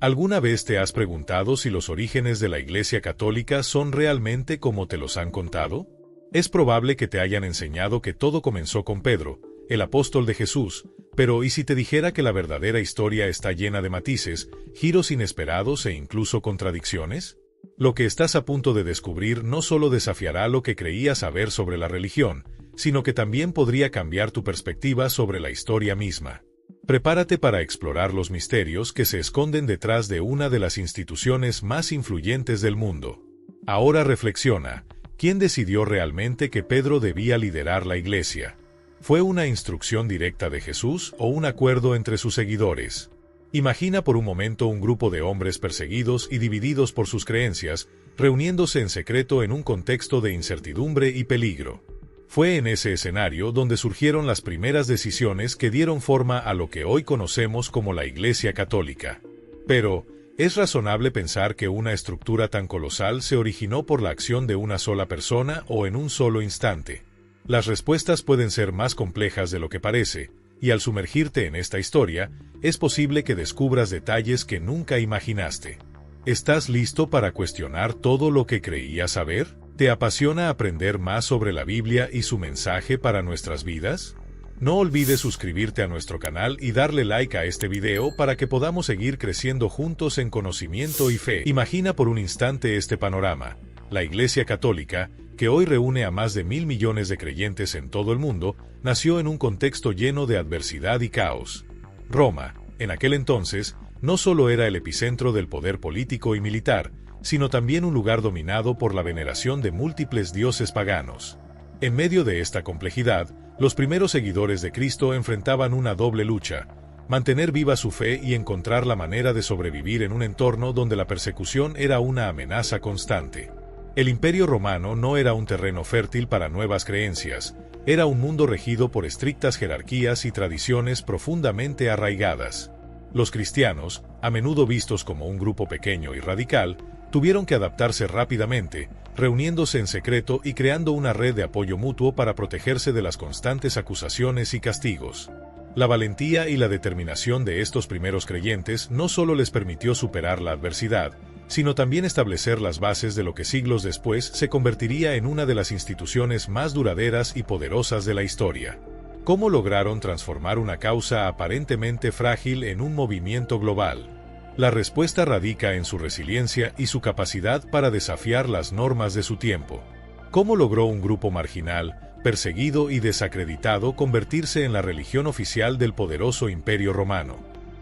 ¿Alguna vez te has preguntado si los orígenes de la Iglesia Católica son realmente como te los han contado? Es probable que te hayan enseñado que todo comenzó con Pedro, el apóstol de Jesús, pero ¿y si te dijera que la verdadera historia está llena de matices, giros inesperados e incluso contradicciones? Lo que estás a punto de descubrir no solo desafiará lo que creías saber sobre la religión, sino que también podría cambiar tu perspectiva sobre la historia misma. Prepárate para explorar los misterios que se esconden detrás de una de las instituciones más influyentes del mundo. Ahora reflexiona, ¿quién decidió realmente que Pedro debía liderar la iglesia? ¿Fue una instrucción directa de Jesús o un acuerdo entre sus seguidores? Imagina por un momento un grupo de hombres perseguidos y divididos por sus creencias, reuniéndose en secreto en un contexto de incertidumbre y peligro. Fue en ese escenario donde surgieron las primeras decisiones que dieron forma a lo que hoy conocemos como la Iglesia Católica. Pero, ¿es razonable pensar que una estructura tan colosal se originó por la acción de una sola persona o en un solo instante? Las respuestas pueden ser más complejas de lo que parece, y al sumergirte en esta historia, es posible que descubras detalles que nunca imaginaste. ¿Estás listo para cuestionar todo lo que creías saber? ¿Te apasiona aprender más sobre la Biblia y su mensaje para nuestras vidas? No olvides suscribirte a nuestro canal y darle like a este video para que podamos seguir creciendo juntos en conocimiento y fe. Imagina por un instante este panorama. La Iglesia Católica, que hoy reúne a más de 1.000 millones de creyentes en todo el mundo, nació en un contexto lleno de adversidad y caos. Roma, en aquel entonces, no solo era el epicentro del poder político y militar, sino también un lugar dominado por la veneración de múltiples dioses paganos. En medio de esta complejidad, los primeros seguidores de Cristo enfrentaban una doble lucha: mantener viva su fe y encontrar la manera de sobrevivir en un entorno donde la persecución era una amenaza constante. El Imperio Romano no era un terreno fértil para nuevas creencias, era un mundo regido por estrictas jerarquías y tradiciones profundamente arraigadas. Los cristianos, a menudo vistos como un grupo pequeño y radical, tuvieron que adaptarse rápidamente, reuniéndose en secreto y creando una red de apoyo mutuo para protegerse de las constantes acusaciones y castigos. La valentía y la determinación de estos primeros creyentes no solo les permitió superar la adversidad, sino también establecer las bases de lo que siglos después se convertiría en una de las instituciones más duraderas y poderosas de la historia. ¿Cómo lograron transformar una causa aparentemente frágil en un movimiento global? La respuesta radica en su resiliencia y su capacidad para desafiar las normas de su tiempo. ¿Cómo logró un grupo marginal, perseguido y desacreditado convertirse en la religión oficial del poderoso Imperio Romano?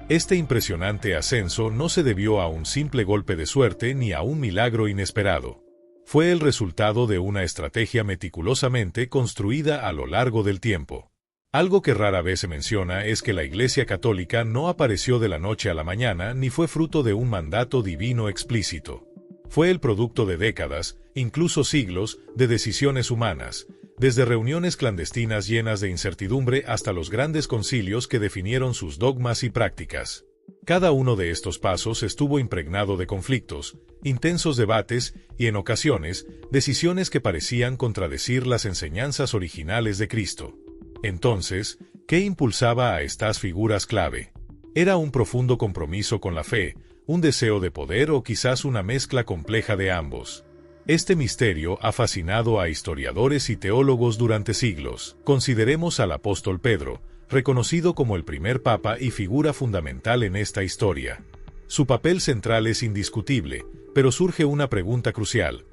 Este impresionante ascenso no se debió a un simple golpe de suerte ni a un milagro inesperado. Fue el resultado de una estrategia meticulosamente construida a lo largo del tiempo. Algo que rara vez se menciona es que la Iglesia Católica no apareció de la noche a la mañana ni fue fruto de un mandato divino explícito. Fue el producto de décadas, incluso siglos, de decisiones humanas, desde reuniones clandestinas llenas de incertidumbre hasta los grandes concilios que definieron sus dogmas y prácticas. Cada uno de estos pasos estuvo impregnado de conflictos, intensos debates y, en ocasiones, decisiones que parecían contradecir las enseñanzas originales de Cristo. Entonces, ¿qué impulsaba a estas figuras clave? ¿Era un profundo compromiso con la fe, un deseo de poder o quizás una mezcla compleja de ambos? Este misterio ha fascinado a historiadores y teólogos durante siglos. Consideremos al apóstol Pedro, reconocido como el primer papa y figura fundamental en esta historia. Su papel central es indiscutible, pero surge una pregunta crucial.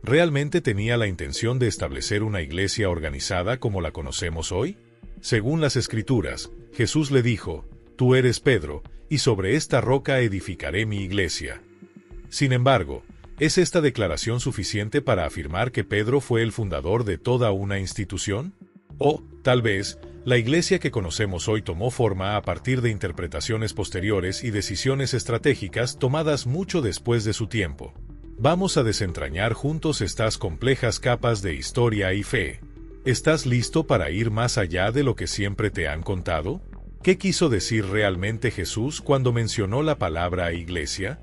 ¿Realmente tenía la intención de establecer una iglesia organizada como la conocemos hoy? Según las Escrituras, Jesús le dijo: «Tú eres Pedro, y sobre esta roca edificaré mi iglesia». Sin embargo, ¿es esta declaración suficiente para afirmar que Pedro fue el fundador de toda una institución? O, tal vez, la iglesia que conocemos hoy tomó forma a partir de interpretaciones posteriores y decisiones estratégicas tomadas mucho después de su tiempo. Vamos a desentrañar juntos estas complejas capas de historia y fe. ¿Estás listo para ir más allá de lo que siempre te han contado? ¿Qué quiso decir realmente Jesús cuando mencionó la palabra iglesia?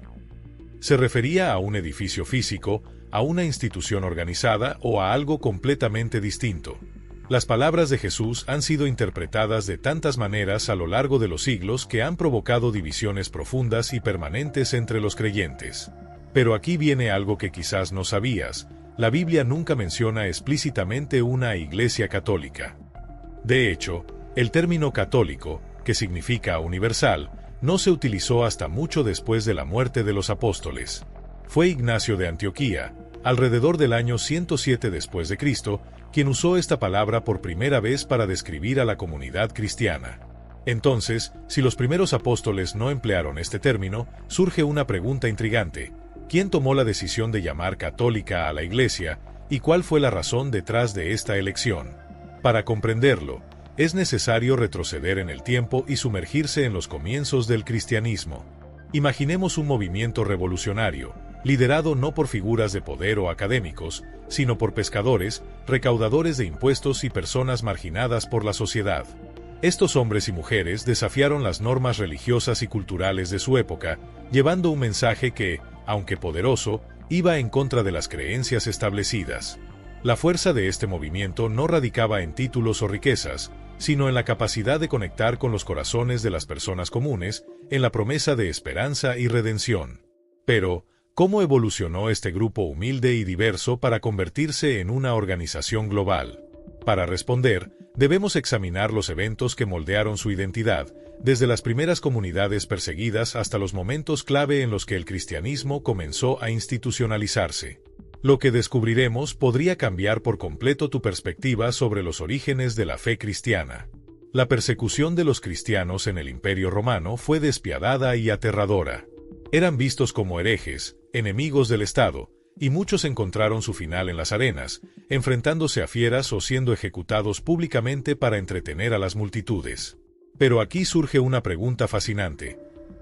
¿Se refería a un edificio físico, a una institución organizada o a algo completamente distinto? Las palabras de Jesús han sido interpretadas de tantas maneras a lo largo de los siglos que han provocado divisiones profundas y permanentes entre los creyentes. Pero aquí viene algo que quizás no sabías: la Biblia nunca menciona explícitamente una iglesia católica. De hecho, el término católico, que significa universal, no se utilizó hasta mucho después de la muerte de los apóstoles. Fue Ignacio de Antioquía, alrededor del año 107 después de Cristo, quien usó esta palabra por primera vez para describir a la comunidad cristiana. Entonces, si los primeros apóstoles no emplearon este término, surge una pregunta intrigante: ¿quién tomó la decisión de llamar católica a la Iglesia, y cuál fue la razón detrás de esta elección? Para comprenderlo, es necesario retroceder en el tiempo y sumergirse en los comienzos del cristianismo. Imaginemos un movimiento revolucionario, liderado no por figuras de poder o académicos, sino por pescadores, recaudadores de impuestos y personas marginadas por la sociedad. Estos hombres y mujeres desafiaron las normas religiosas y culturales de su época, llevando un mensaje que, aunque poderoso, iba en contra de las creencias establecidas. La fuerza de este movimiento no radicaba en títulos o riquezas, sino en la capacidad de conectar con los corazones de las personas comunes, en la promesa de esperanza y redención. Pero, ¿cómo evolucionó este grupo humilde y diverso para convertirse en una organización global? Para responder, debemos examinar los eventos que moldearon su identidad, desde las primeras comunidades perseguidas hasta los momentos clave en los que el cristianismo comenzó a institucionalizarse. Lo que descubriremos podría cambiar por completo tu perspectiva sobre los orígenes de la fe cristiana. La persecución de los cristianos en el Imperio Romano fue despiadada y aterradora. Eran vistos como herejes, enemigos del Estado, y muchos encontraron su final en las arenas, enfrentándose a fieras o siendo ejecutados públicamente para entretener a las multitudes. Pero aquí surge una pregunta fascinante: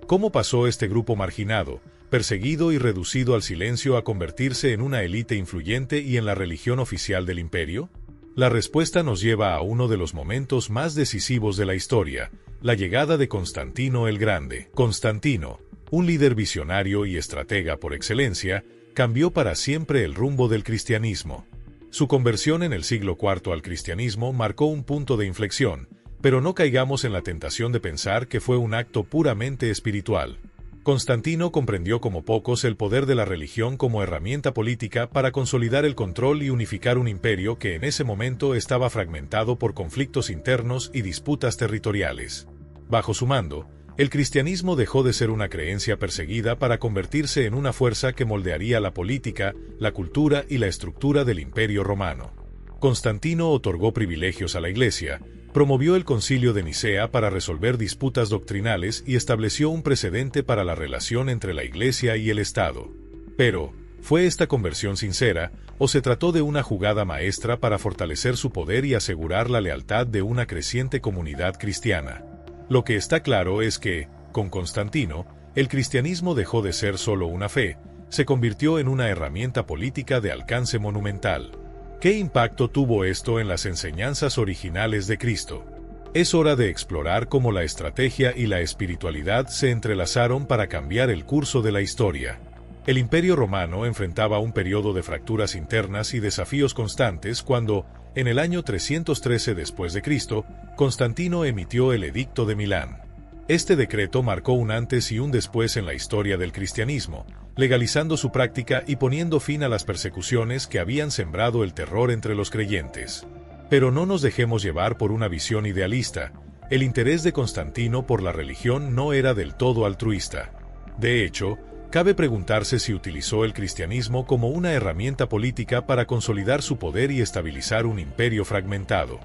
¿cómo pasó este grupo marginado, perseguido y reducido al silencio a convertirse en una élite influyente y en la religión oficial del imperio? La respuesta nos lleva a uno de los momentos más decisivos de la historia: la llegada de Constantino el Grande. Constantino, un líder visionario y estratega por excelencia, cambió para siempre el rumbo del cristianismo. Su conversión en el siglo IV al cristianismo marcó un punto de inflexión, pero no caigamos en la tentación de pensar que fue un acto puramente espiritual. Constantino comprendió como pocos el poder de la religión como herramienta política para consolidar el control y unificar un imperio que en ese momento estaba fragmentado por conflictos internos y disputas territoriales. Bajo su mando, el cristianismo dejó de ser una creencia perseguida para convertirse en una fuerza que moldearía la política, la cultura y la estructura del Imperio Romano. Constantino otorgó privilegios a la Iglesia, promovió el Concilio de Nicea para resolver disputas doctrinales y estableció un precedente para la relación entre la Iglesia y el Estado. Pero, ¿fue esta conversión sincera, o se trató de una jugada maestra para fortalecer su poder y asegurar la lealtad de una creciente comunidad cristiana? Lo que está claro es que, con Constantino, el cristianismo dejó de ser solo una fe, se convirtió en una herramienta política de alcance monumental. ¿Qué impacto tuvo esto en las enseñanzas originales de Cristo? Es hora de explorar cómo la estrategia y la espiritualidad se entrelazaron para cambiar el curso de la historia. El Imperio Romano enfrentaba un periodo de fracturas internas y desafíos constantes cuando, en el año 313 después de Cristo, Constantino emitió el Edicto de Milán. Este decreto marcó un antes y un después en la historia del cristianismo, legalizando su práctica y poniendo fin a las persecuciones que habían sembrado el terror entre los creyentes. Pero no nos dejemos llevar por una visión idealista. El interés de Constantino por la religión no era del todo altruista. De hecho, cabe preguntarse si utilizó el cristianismo como una herramienta política para consolidar su poder y estabilizar un imperio fragmentado.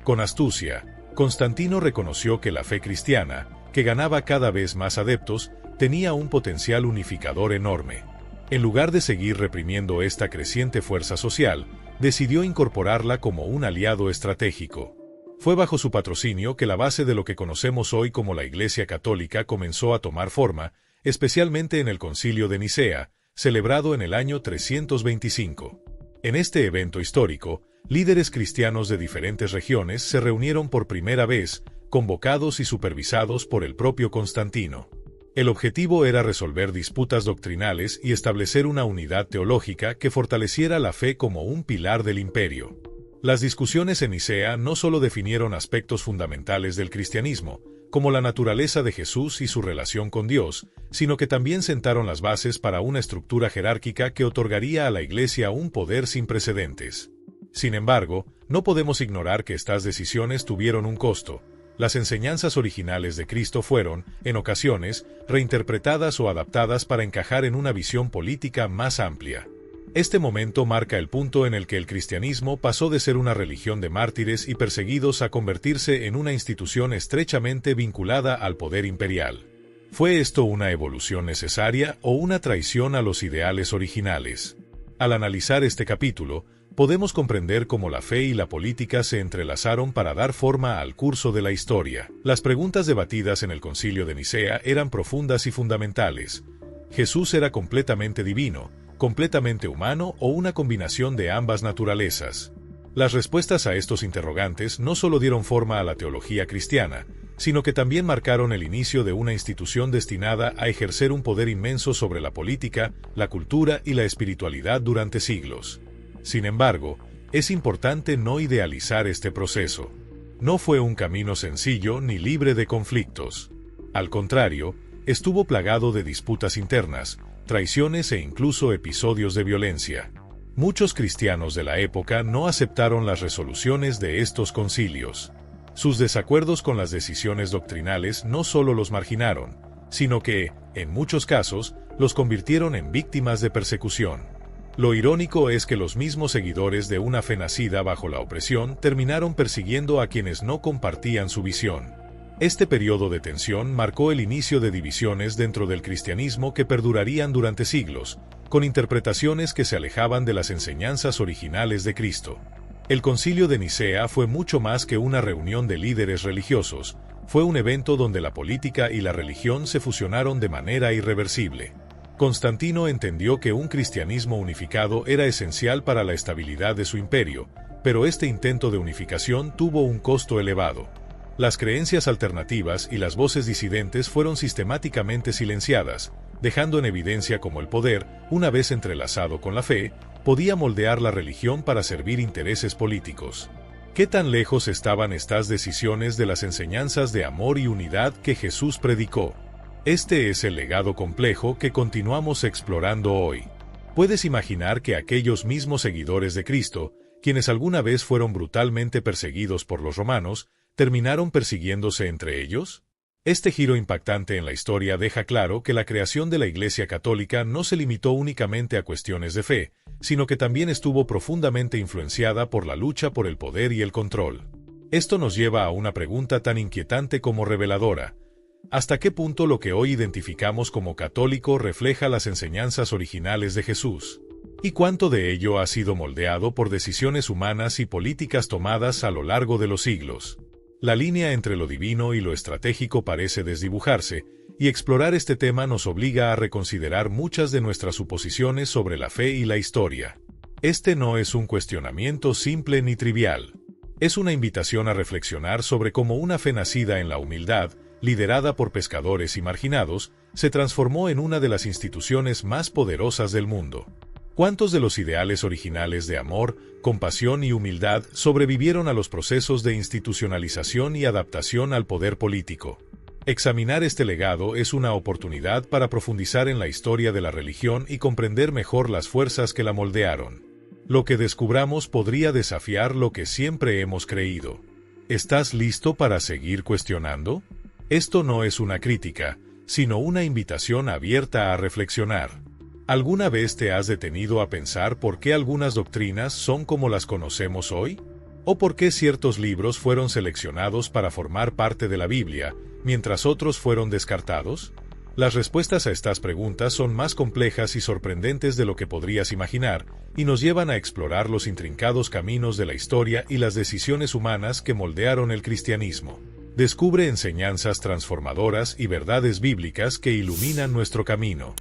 Con astucia, Constantino reconoció que la fe cristiana, que ganaba cada vez más adeptos, tenía un potencial unificador enorme. En lugar de seguir reprimiendo esta creciente fuerza social, decidió incorporarla como un aliado estratégico. Fue bajo su patrocinio que la base de lo que conocemos hoy como la Iglesia Católica comenzó a tomar forma, especialmente en el Concilio de Nicea, celebrado en el año 325. En este evento histórico, líderes cristianos de diferentes regiones se reunieron por primera vez, convocados y supervisados por el propio Constantino. El objetivo era resolver disputas doctrinales y establecer una unidad teológica que fortaleciera la fe como un pilar del imperio. Las discusiones en Nicea no solo definieron aspectos fundamentales del cristianismo, como la naturaleza de Jesús y su relación con Dios, sino que también sentaron las bases para una estructura jerárquica que otorgaría a la Iglesia un poder sin precedentes. Sin embargo, no podemos ignorar que estas decisiones tuvieron un costo. Las enseñanzas originales de Cristo fueron, en ocasiones, reinterpretadas o adaptadas para encajar en una visión política más amplia. Este momento marca el punto en el que el cristianismo pasó de ser una religión de mártires y perseguidos a convertirse en una institución estrechamente vinculada al poder imperial. ¿Fue esto una evolución necesaria o una traición a los ideales originales? Al analizar este capítulo, podemos comprender cómo la fe y la política se entrelazaron para dar forma al curso de la historia. Las preguntas debatidas en el Concilio de Nicea eran profundas y fundamentales. ¿Jesús era completamente divino, completamente humano o una combinación de ambas naturalezas? Las respuestas a estos interrogantes no solo dieron forma a la teología cristiana, sino que también marcaron el inicio de una institución destinada a ejercer un poder inmenso sobre la política, la cultura y la espiritualidad durante siglos. Sin embargo, es importante no idealizar este proceso. No fue un camino sencillo ni libre de conflictos. Al contrario, estuvo plagado de disputas internas, traiciones e incluso episodios de violencia. Muchos cristianos de la época no aceptaron las resoluciones de estos concilios. Sus desacuerdos con las decisiones doctrinales no solo los marginaron, sino que, en muchos casos, los convirtieron en víctimas de persecución. Lo irónico es que los mismos seguidores de una fe nacida bajo la opresión terminaron persiguiendo a quienes no compartían su visión. Este periodo de tensión marcó el inicio de divisiones dentro del cristianismo que perdurarían durante siglos, con interpretaciones que se alejaban de las enseñanzas originales de Cristo. El Concilio de Nicea fue mucho más que una reunión de líderes religiosos, fue un evento donde la política y la religión se fusionaron de manera irreversible. Constantino entendió que un cristianismo unificado era esencial para la estabilidad de su imperio, pero este intento de unificación tuvo un costo elevado. Las creencias alternativas y las voces disidentes fueron sistemáticamente silenciadas, dejando en evidencia cómo el poder, una vez entrelazado con la fe, podía moldear la religión para servir intereses políticos. ¿Qué tan lejos estaban estas decisiones de las enseñanzas de amor y unidad que Jesús predicó? Este es el legado complejo que continuamos explorando hoy. ¿Puedes imaginar que aquellos mismos seguidores de Cristo, quienes alguna vez fueron brutalmente perseguidos por los romanos, terminaron persiguiéndose entre ellos? Este giro impactante en la historia deja claro que la creación de la Iglesia Católica no se limitó únicamente a cuestiones de fe, sino que también estuvo profundamente influenciada por la lucha por el poder y el control. Esto nos lleva a una pregunta tan inquietante como reveladora. ¿Hasta qué punto lo que hoy identificamos como católico refleja las enseñanzas originales de Jesús? ¿Y cuánto de ello ha sido moldeado por decisiones humanas y políticas tomadas a lo largo de los siglos? La línea entre lo divino y lo estratégico parece desdibujarse, y explorar este tema nos obliga a reconsiderar muchas de nuestras suposiciones sobre la fe y la historia. Este no es un cuestionamiento simple ni trivial. Es una invitación a reflexionar sobre cómo una fe nacida en la humildad, liderada por pescadores y marginados, se transformó en una de las instituciones más poderosas del mundo. ¿Cuántos de los ideales originales de amor, compasión y humildad sobrevivieron a los procesos de institucionalización y adaptación al poder político? Examinar este legado es una oportunidad para profundizar en la historia de la religión y comprender mejor las fuerzas que la moldearon. Lo que descubramos podría desafiar lo que siempre hemos creído. ¿Estás listo para seguir cuestionando? Esto no es una crítica, sino una invitación abierta a reflexionar. ¿Alguna vez te has detenido a pensar por qué algunas doctrinas son como las conocemos hoy? ¿O por qué ciertos libros fueron seleccionados para formar parte de la Biblia, mientras otros fueron descartados? Las respuestas a estas preguntas son más complejas y sorprendentes de lo que podrías imaginar, y nos llevan a explorar los intrincados caminos de la historia y las decisiones humanas que moldearon el cristianismo. Descubre enseñanzas transformadoras y verdades bíblicas que iluminan nuestro camino.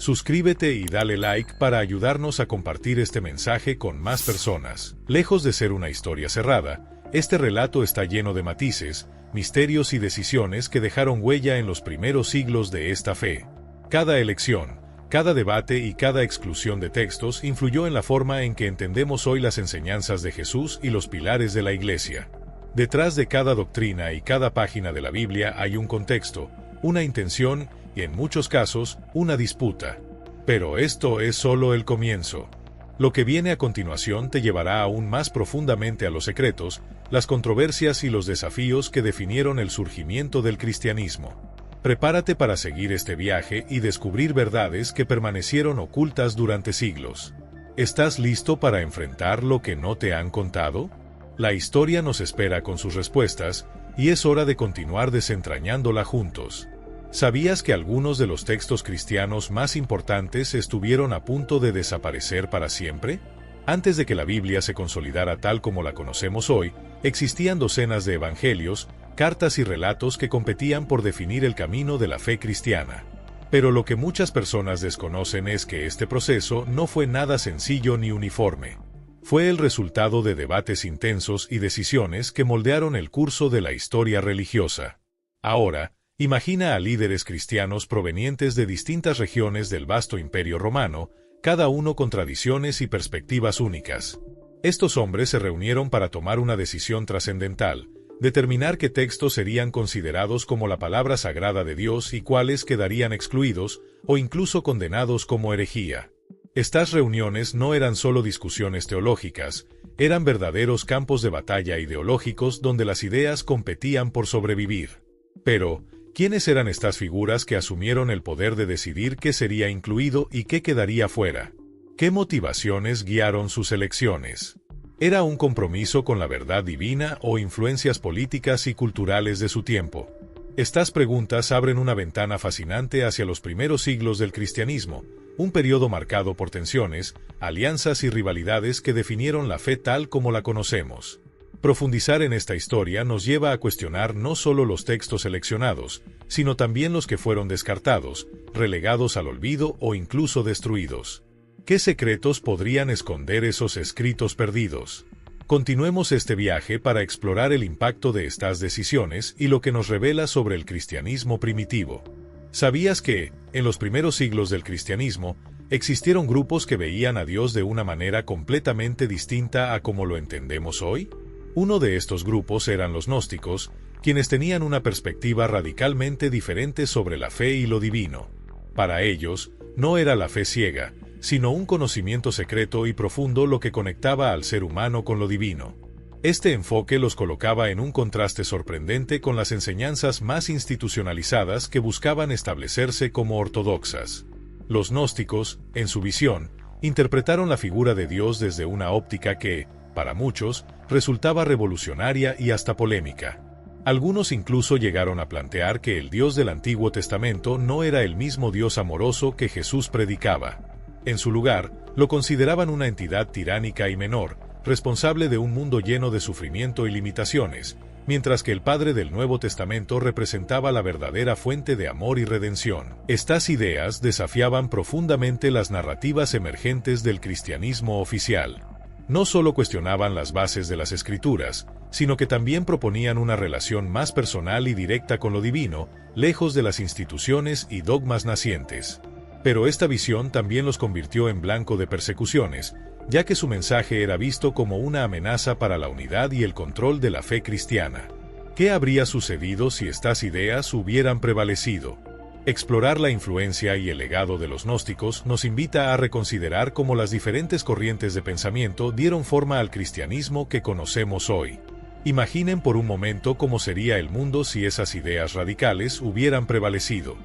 Suscríbete y dale like para ayudarnos a compartir este mensaje con más personas. Lejos de ser una historia cerrada, este relato está lleno de matices, misterios y decisiones que dejaron huella en los primeros siglos de esta fe. Cada elección, Cada debate y cada exclusión de textos influyó en la forma en que entendemos hoy las enseñanzas de Jesús y los pilares de la Iglesia. Detrás de cada doctrina y cada página de la Biblia hay un contexto, una intención y, en muchos casos, una disputa. Pero esto es solo el comienzo. Lo que viene a continuación te llevará aún más profundamente a los secretos, las controversias y los desafíos que definieron el surgimiento del cristianismo. Prepárate para seguir este viaje y descubrir verdades que permanecieron ocultas durante siglos. ¿Estás listo para enfrentar lo que no te han contado? La historia nos espera con sus respuestas, y es hora de continuar desentrañándola juntos. ¿Sabías que algunos de los textos cristianos más importantes estuvieron a punto de desaparecer para siempre? Antes de que la Biblia se consolidara tal como la conocemos hoy, existían docenas de evangelios, cartas y relatos que competían por definir el camino de la fe cristiana. Pero lo que muchas personas desconocen es que este proceso no fue nada sencillo ni uniforme. Fue el resultado de debates intensos y decisiones que moldearon el curso de la historia religiosa. Ahora, imagina a líderes cristianos provenientes de distintas regiones del vasto Imperio Romano, cada uno con tradiciones y perspectivas únicas. Estos hombres se reunieron para tomar una decisión trascendental: determinar qué textos serían considerados como la palabra sagrada de Dios y cuáles quedarían excluidos o incluso condenados como herejía. Estas reuniones no eran solo discusiones teológicas, eran verdaderos campos de batalla ideológicos donde las ideas competían por sobrevivir. Pero, ¿quiénes eran estas figuras que asumieron el poder de decidir qué sería incluido y qué quedaría fuera? ¿Qué motivaciones guiaron sus elecciones? ¿Era un compromiso con la verdad divina o influencias políticas y culturales de su tiempo? Estas preguntas abren una ventana fascinante hacia los primeros siglos del cristianismo, un periodo marcado por tensiones, alianzas y rivalidades que definieron la fe tal como la conocemos. Profundizar en esta historia nos lleva a cuestionar no solo los textos seleccionados, sino también los que fueron descartados, relegados al olvido o incluso destruidos. ¿Qué secretos podrían esconder esos escritos perdidos? Continuemos este viaje para explorar el impacto de estas decisiones y lo que nos revela sobre el cristianismo primitivo. ¿Sabías que, en los primeros siglos del cristianismo, existieron grupos que veían a Dios de una manera completamente distinta a como lo entendemos hoy? Uno de estos grupos eran los gnósticos, quienes tenían una perspectiva radicalmente diferente sobre la fe y lo divino. Para ellos, no era la fe ciega, sino un conocimiento secreto y profundo lo que conectaba al ser humano con lo divino. Este enfoque los colocaba en un contraste sorprendente con las enseñanzas más institucionalizadas que buscaban establecerse como ortodoxas. Los gnósticos, en su visión, interpretaron la figura de Dios desde una óptica que, para muchos, resultaba revolucionaria y hasta polémica. Algunos incluso llegaron a plantear que el Dios del Antiguo Testamento no era el mismo Dios amoroso que Jesús predicaba. En su lugar, lo consideraban una entidad tiránica y menor, responsable de un mundo lleno de sufrimiento y limitaciones, mientras que el Padre del Nuevo Testamento representaba la verdadera fuente de amor y redención. Estas ideas desafiaban profundamente las narrativas emergentes del cristianismo oficial. No solo cuestionaban las bases de las Escrituras, sino que también proponían una relación más personal y directa con lo divino, lejos de las instituciones y dogmas nacientes. Pero esta visión también los convirtió en blanco de persecuciones, ya que su mensaje era visto como una amenaza para la unidad y el control de la fe cristiana. ¿Qué habría sucedido si estas ideas hubieran prevalecido? Explorar la influencia y el legado de los gnósticos nos invita a reconsiderar cómo las diferentes corrientes de pensamiento dieron forma al cristianismo que conocemos hoy. Imaginen por un momento cómo sería el mundo si esas ideas radicales hubieran prevalecido.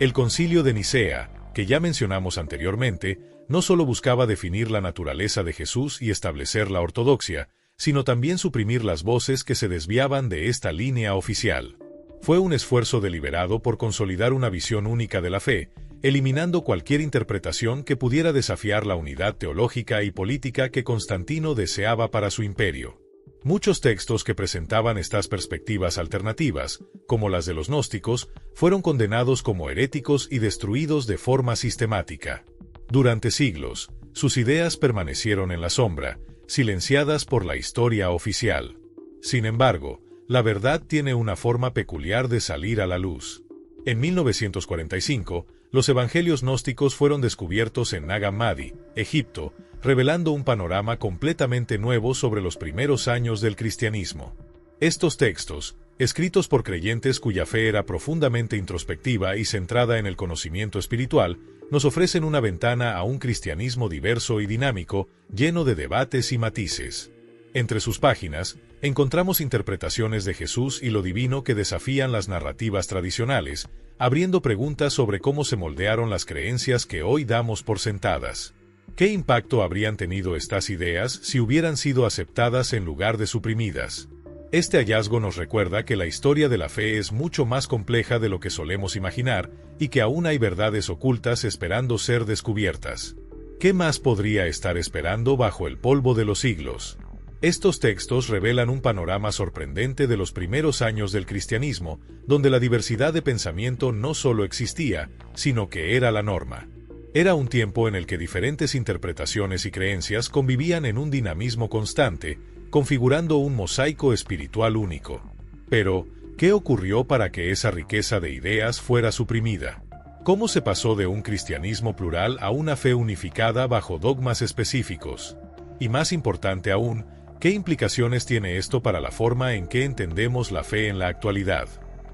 El Concilio de Nicea, que ya mencionamos anteriormente, no solo buscaba definir la naturaleza de Jesús y establecer la ortodoxia, sino también suprimir las voces que se desviaban de esta línea oficial. Fue un esfuerzo deliberado por consolidar una visión única de la fe, eliminando cualquier interpretación que pudiera desafiar la unidad teológica y política que Constantino deseaba para su imperio. Muchos textos que presentaban estas perspectivas alternativas, como las de los gnósticos, fueron condenados como heréticos y destruidos de forma sistemática. Durante siglos, sus ideas permanecieron en la sombra, silenciadas por la historia oficial. Sin embargo, la verdad tiene una forma peculiar de salir a la luz. En 1945, Los evangelios gnósticos fueron descubiertos en Nag Hammadi, Egipto, revelando un panorama completamente nuevo sobre los primeros años del cristianismo. Estos textos, escritos por creyentes cuya fe era profundamente introspectiva y centrada en el conocimiento espiritual, nos ofrecen una ventana a un cristianismo diverso y dinámico, lleno de debates y matices. Entre sus páginas, encontramos interpretaciones de Jesús y lo divino que desafían las narrativas tradicionales, abriendo preguntas sobre cómo se moldearon las creencias que hoy damos por sentadas. ¿Qué impacto habrían tenido estas ideas si hubieran sido aceptadas en lugar de suprimidas? Este hallazgo nos recuerda que la historia de la fe es mucho más compleja de lo que solemos imaginar y que aún hay verdades ocultas esperando ser descubiertas. ¿Qué más podría estar esperando bajo el polvo de los siglos? Estos textos revelan un panorama sorprendente de los primeros años del cristianismo, donde la diversidad de pensamiento no solo existía, sino que era la norma. Era un tiempo en el que diferentes interpretaciones y creencias convivían en un dinamismo constante, configurando un mosaico espiritual único. Pero, ¿qué ocurrió para que esa riqueza de ideas fuera suprimida? ¿Cómo se pasó de un cristianismo plural a una fe unificada bajo dogmas específicos? Y más importante aún, ¿qué implicaciones tiene esto para la forma en que entendemos la fe en la actualidad?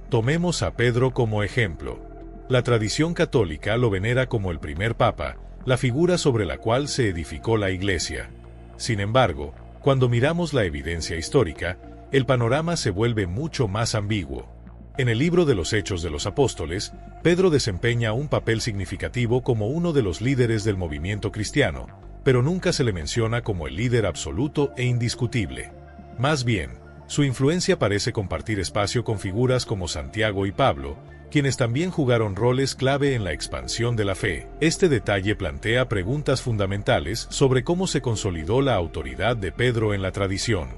Tomemos a Pedro como ejemplo. La tradición católica lo venera como el primer papa, la figura sobre la cual se edificó la Iglesia. Sin embargo, cuando miramos la evidencia histórica, el panorama se vuelve mucho más ambiguo. En el libro de los Hechos de los Apóstoles, Pedro desempeña un papel significativo como uno de los líderes del movimiento cristiano, pero nunca se le menciona como el líder absoluto e indiscutible. Más bien, su influencia parece compartir espacio con figuras como Santiago y Pablo, quienes también jugaron roles clave en la expansión de la fe. Este detalle plantea preguntas fundamentales sobre cómo se consolidó la autoridad de Pedro en la tradición.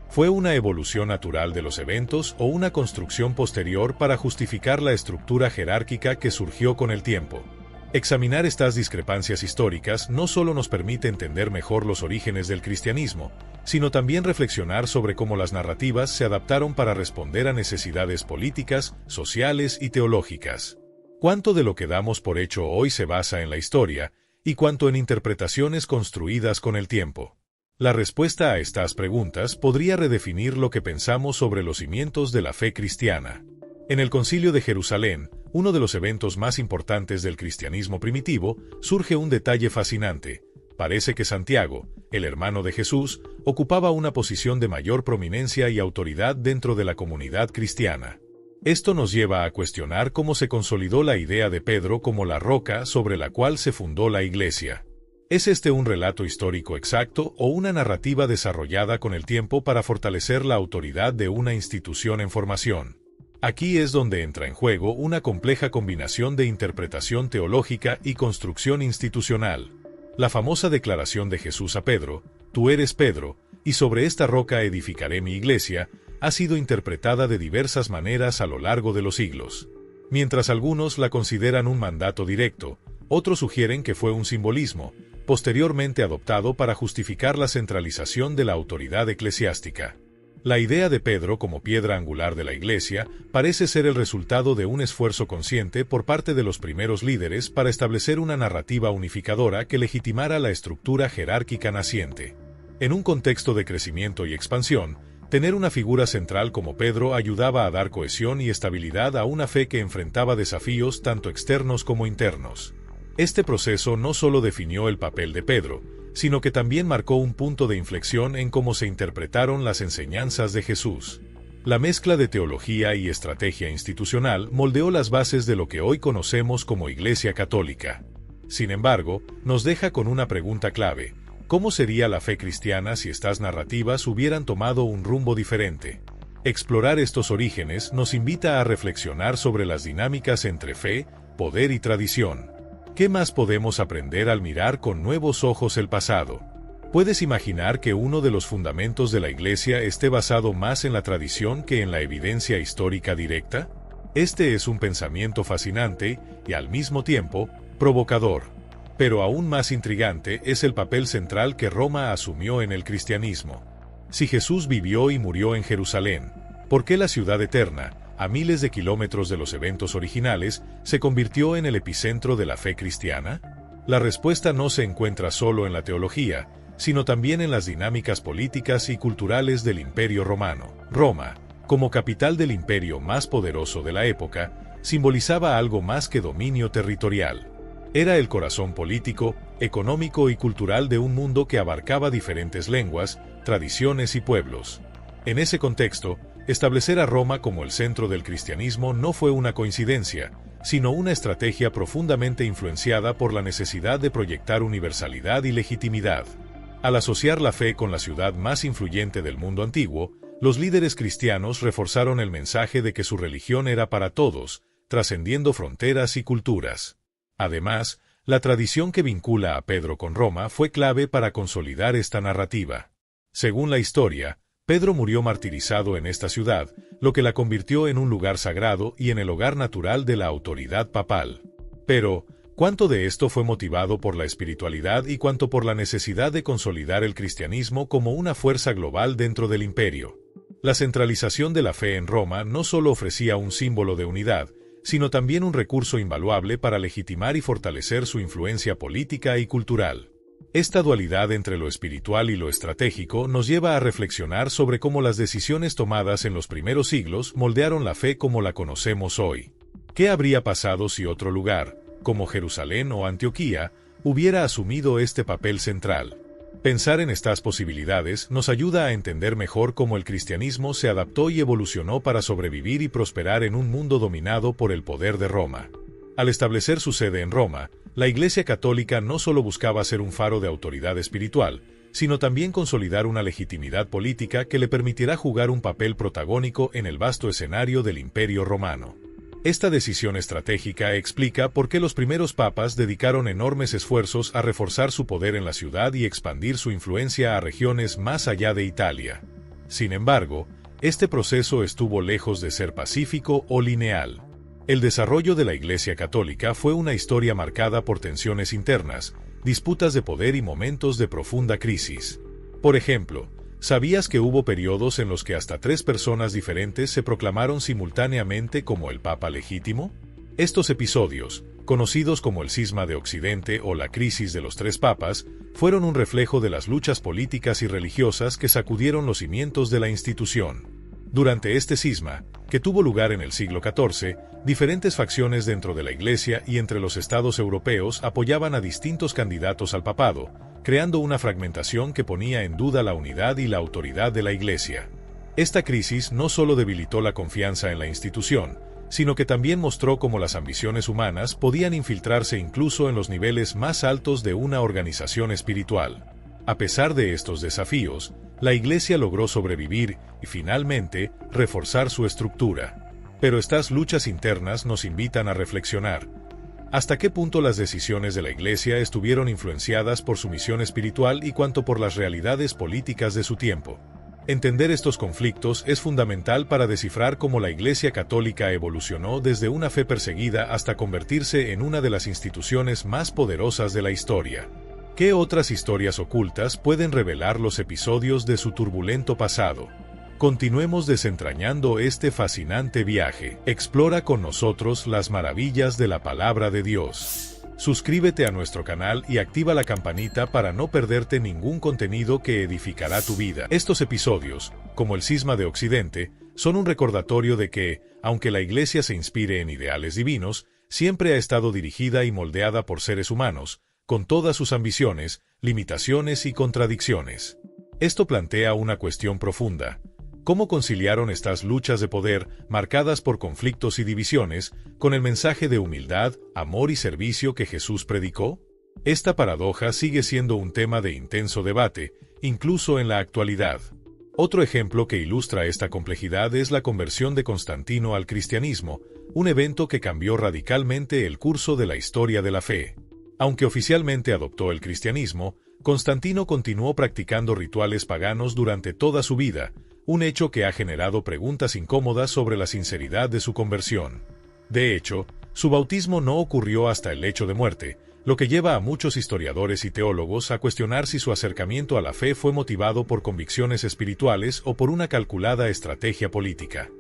¿Fue una evolución natural de los eventos o una construcción posterior para justificar la estructura jerárquica que surgió con el tiempo? Examinar estas discrepancias históricas no solo nos permite entender mejor los orígenes del cristianismo, sino también reflexionar sobre cómo las narrativas se adaptaron para responder a necesidades políticas, sociales y teológicas. ¿Cuánto de lo que damos por hecho hoy se basa en la historia, y cuánto en interpretaciones construidas con el tiempo? La respuesta a estas preguntas podría redefinir lo que pensamos sobre los cimientos de la fe cristiana. En el Concilio de Jerusalén, uno de los eventos más importantes del cristianismo primitivo, surge un detalle fascinante. Parece que Santiago, el hermano de Jesús, ocupaba una posición de mayor prominencia y autoridad dentro de la comunidad cristiana. Esto nos lleva a cuestionar cómo se consolidó la idea de Pedro como la roca sobre la cual se fundó la Iglesia. ¿Es este un relato histórico exacto o una narrativa desarrollada con el tiempo para fortalecer la autoridad de una institución en formación? Aquí es donde entra en juego una compleja combinación de interpretación teológica y construcción institucional. La famosa declaración de Jesús a Pedro, «Tú eres Pedro, y sobre esta roca edificaré mi iglesia», ha sido interpretada de diversas maneras a lo largo de los siglos. Mientras algunos la consideran un mandato directo, otros sugieren que fue un simbolismo, posteriormente adoptado para justificar la centralización de la autoridad eclesiástica. La idea de Pedro como piedra angular de la Iglesia parece ser el resultado de un esfuerzo consciente por parte de los primeros líderes para establecer una narrativa unificadora que legitimara la estructura jerárquica naciente. En un contexto de crecimiento y expansión, tener una figura central como Pedro ayudaba a dar cohesión y estabilidad a una fe que enfrentaba desafíos tanto externos como internos. Este proceso no solo definió el papel de Pedro, sino que también marcó un punto de inflexión en cómo se interpretaron las enseñanzas de Jesús. La mezcla de teología y estrategia institucional moldeó las bases de lo que hoy conocemos como Iglesia Católica. Sin embargo, nos deja con una pregunta clave: ¿cómo sería la fe cristiana si estas narrativas hubieran tomado un rumbo diferente? Explorar estos orígenes nos invita a reflexionar sobre las dinámicas entre fe, poder y tradición. ¿Qué más podemos aprender al mirar con nuevos ojos el pasado? ¿Puedes imaginar que uno de los fundamentos de la Iglesia esté basado más en la tradición que en la evidencia histórica directa? Este es un pensamiento fascinante y, al mismo tiempo, provocador. Pero aún más intrigante es el papel central que Roma asumió en el cristianismo. Si Jesús vivió y murió en Jerusalén, ¿por qué la ciudad eterna, a miles de kilómetros de los eventos originales, se convirtió en el epicentro de la fe cristiana? La respuesta no se encuentra solo en la teología, sino también en las dinámicas políticas y culturales del Imperio Romano. Roma, como capital del imperio más poderoso de la época, simbolizaba algo más que dominio territorial. Era el corazón político, económico y cultural de un mundo que abarcaba diferentes lenguas, tradiciones y pueblos. En ese contexto, establecer a Roma como el centro del cristianismo no fue una coincidencia, sino una estrategia profundamente influenciada por la necesidad de proyectar universalidad y legitimidad. Al asociar la fe con la ciudad más influyente del mundo antiguo, los líderes cristianos reforzaron el mensaje de que su religión era para todos, trascendiendo fronteras y culturas. Además, la tradición que vincula a Pedro con Roma fue clave para consolidar esta narrativa. Según la historia, Pedro murió martirizado en esta ciudad, lo que la convirtió en un lugar sagrado y en el hogar natural de la autoridad papal. Pero, ¿cuánto de esto fue motivado por la espiritualidad y cuánto por la necesidad de consolidar el cristianismo como una fuerza global dentro del imperio? La centralización de la fe en Roma no solo ofrecía un símbolo de unidad, sino también un recurso invaluable para legitimar y fortalecer su influencia política y cultural. Esta dualidad entre lo espiritual y lo estratégico nos lleva a reflexionar sobre cómo las decisiones tomadas en los primeros siglos moldearon la fe como la conocemos hoy. ¿Qué habría pasado si otro lugar, como Jerusalén o Antioquía, hubiera asumido este papel central? Pensar en estas posibilidades nos ayuda a entender mejor cómo el cristianismo se adaptó y evolucionó para sobrevivir y prosperar en un mundo dominado por el poder de Roma. Al establecer su sede en Roma, la Iglesia Católica no solo buscaba ser un faro de autoridad espiritual, sino también consolidar una legitimidad política que le permitirá jugar un papel protagónico en el vasto escenario del Imperio Romano. Esta decisión estratégica explica por qué los primeros papas dedicaron enormes esfuerzos a reforzar su poder en la ciudad y expandir su influencia a regiones más allá de Italia. Sin embargo, este proceso estuvo lejos de ser pacífico o lineal. El desarrollo de la Iglesia Católica fue una historia marcada por tensiones internas, disputas de poder y momentos de profunda crisis. Por ejemplo, ¿sabías que hubo periodos en los que hasta 3 personas diferentes se proclamaron simultáneamente como el Papa legítimo? Estos episodios, conocidos como el Cisma de Occidente o la crisis de los 3 papas, fueron un reflejo de las luchas políticas y religiosas que sacudieron los cimientos de la institución. Durante este cisma, que tuvo lugar en el siglo XIV, diferentes facciones dentro de la Iglesia y entre los estados europeos apoyaban a distintos candidatos al papado, creando una fragmentación que ponía en duda la unidad y la autoridad de la Iglesia. Esta crisis no solo debilitó la confianza en la institución, sino que también mostró cómo las ambiciones humanas podían infiltrarse incluso en los niveles más altos de una organización espiritual. A pesar de estos desafíos, la Iglesia logró sobrevivir y, finalmente, reforzar su estructura. Pero estas luchas internas nos invitan a reflexionar. ¿Hasta qué punto las decisiones de la Iglesia estuvieron influenciadas por su misión espiritual y cuánto por las realidades políticas de su tiempo? Entender estos conflictos es fundamental para descifrar cómo la Iglesia Católica evolucionó desde una fe perseguida hasta convertirse en una de las instituciones más poderosas de la historia. ¿Qué otras historias ocultas pueden revelar los episodios de su turbulento pasado? Continuemos desentrañando este fascinante viaje. Explora con nosotros las maravillas de la palabra de Dios. Suscríbete a nuestro canal y activa la campanita para no perderte ningún contenido que edificará tu vida. Estos episodios, como el Cisma de Occidente, son un recordatorio de que, aunque la Iglesia se inspire en ideales divinos, siempre ha estado dirigida y moldeada por seres humanos, con todas sus ambiciones, limitaciones y contradicciones. Esto plantea una cuestión profunda. ¿Cómo conciliaron estas luchas de poder, marcadas por conflictos y divisiones, con el mensaje de humildad, amor y servicio que Jesús predicó? Esta paradoja sigue siendo un tema de intenso debate, incluso en la actualidad. Otro ejemplo que ilustra esta complejidad es la conversión de Constantino al cristianismo, un evento que cambió radicalmente el curso de la historia de la fe. Aunque oficialmente adoptó el cristianismo, Constantino continuó practicando rituales paganos durante toda su vida, un hecho que ha generado preguntas incómodas sobre la sinceridad de su conversión. De hecho, su bautismo no ocurrió hasta el lecho de muerte, lo que lleva a muchos historiadores y teólogos a cuestionar si su acercamiento a la fe fue motivado por convicciones espirituales o por una calculada estrategia política.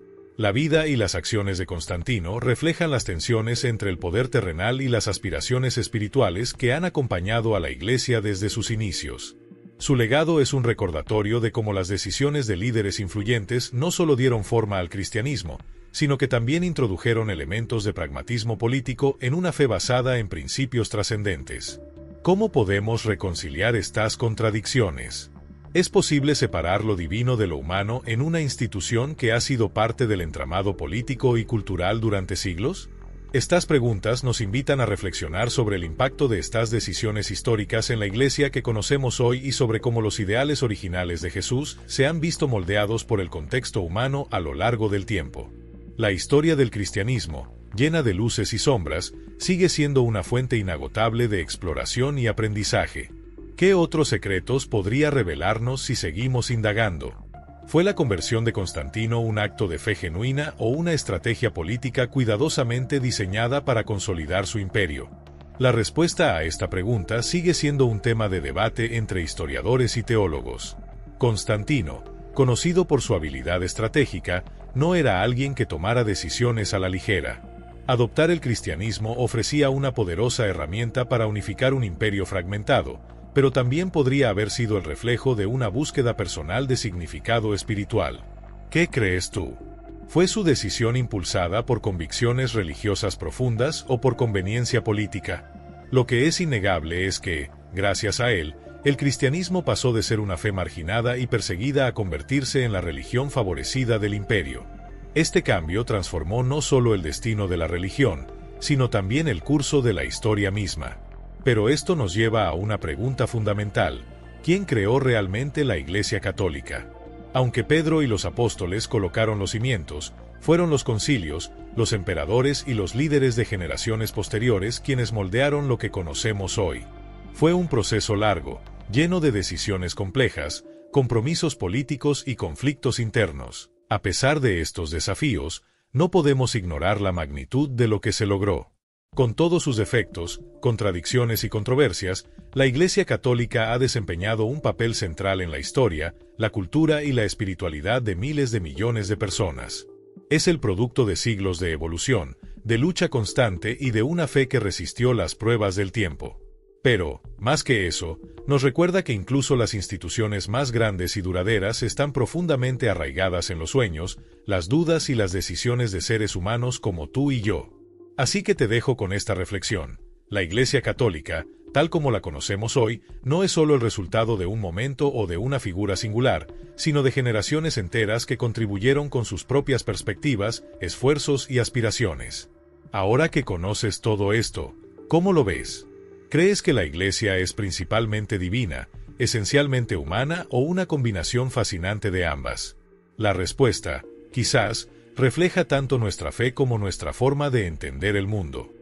La vida y las acciones de Constantino reflejan las tensiones entre el poder terrenal y las aspiraciones espirituales que han acompañado a la Iglesia desde sus inicios. Su legado es un recordatorio de cómo las decisiones de líderes influyentes no solo dieron forma al cristianismo, sino que también introdujeron elementos de pragmatismo político en una fe basada en principios trascendentes. ¿Cómo podemos reconciliar estas contradicciones? ¿Es posible separar lo divino de lo humano en una institución que ha sido parte del entramado político y cultural durante siglos? Estas preguntas nos invitan a reflexionar sobre el impacto de estas decisiones históricas en la Iglesia que conocemos hoy y sobre cómo los ideales originales de Jesús se han visto moldeados por el contexto humano a lo largo del tiempo. La historia del cristianismo, llena de luces y sombras, sigue siendo una fuente inagotable de exploración y aprendizaje. ¿Qué otros secretos podría revelarnos si seguimos indagando? ¿Fue la conversión de Constantino un acto de fe genuina o una estrategia política cuidadosamente diseñada para consolidar su imperio? La respuesta a esta pregunta sigue siendo un tema de debate entre historiadores y teólogos. Constantino, conocido por su habilidad estratégica, no era alguien que tomara decisiones a la ligera. Adoptar el cristianismo ofrecía una poderosa herramienta para unificar un imperio fragmentado, pero también podría haber sido el reflejo de una búsqueda personal de significado espiritual. ¿Qué crees tú? ¿Fue su decisión impulsada por convicciones religiosas profundas o por conveniencia política? Lo que es innegable es que, gracias a él, el cristianismo pasó de ser una fe marginada y perseguida a convertirse en la religión favorecida del imperio. Este cambio transformó no solo el destino de la religión, sino también el curso de la historia misma. Pero esto nos lleva a una pregunta fundamental: ¿quién creó realmente la Iglesia Católica? Aunque Pedro y los apóstoles colocaron los cimientos, fueron los concilios, los emperadores y los líderes de generaciones posteriores quienes moldearon lo que conocemos hoy. Fue un proceso largo, lleno de decisiones complejas, compromisos políticos y conflictos internos. A pesar de estos desafíos, no podemos ignorar la magnitud de lo que se logró. Con todos sus defectos, contradicciones y controversias, la Iglesia Católica ha desempeñado un papel central en la historia, la cultura y la espiritualidad de miles de millones de personas. Es el producto de siglos de evolución, de lucha constante y de una fe que resistió las pruebas del tiempo. Pero, más que eso, nos recuerda que incluso las instituciones más grandes y duraderas están profundamente arraigadas en los sueños, las dudas y las decisiones de seres humanos como tú y yo. Así que te dejo con esta reflexión. La Iglesia Católica, tal como la conocemos hoy, no es solo el resultado de un momento o de una figura singular, sino de generaciones enteras que contribuyeron con sus propias perspectivas, esfuerzos y aspiraciones. Ahora que conoces todo esto, ¿cómo lo ves? ¿Crees que la Iglesia es principalmente divina, esencialmente humana o una combinación fascinante de ambas? La respuesta, quizás, refleja tanto nuestra fe como nuestra forma de entender el mundo.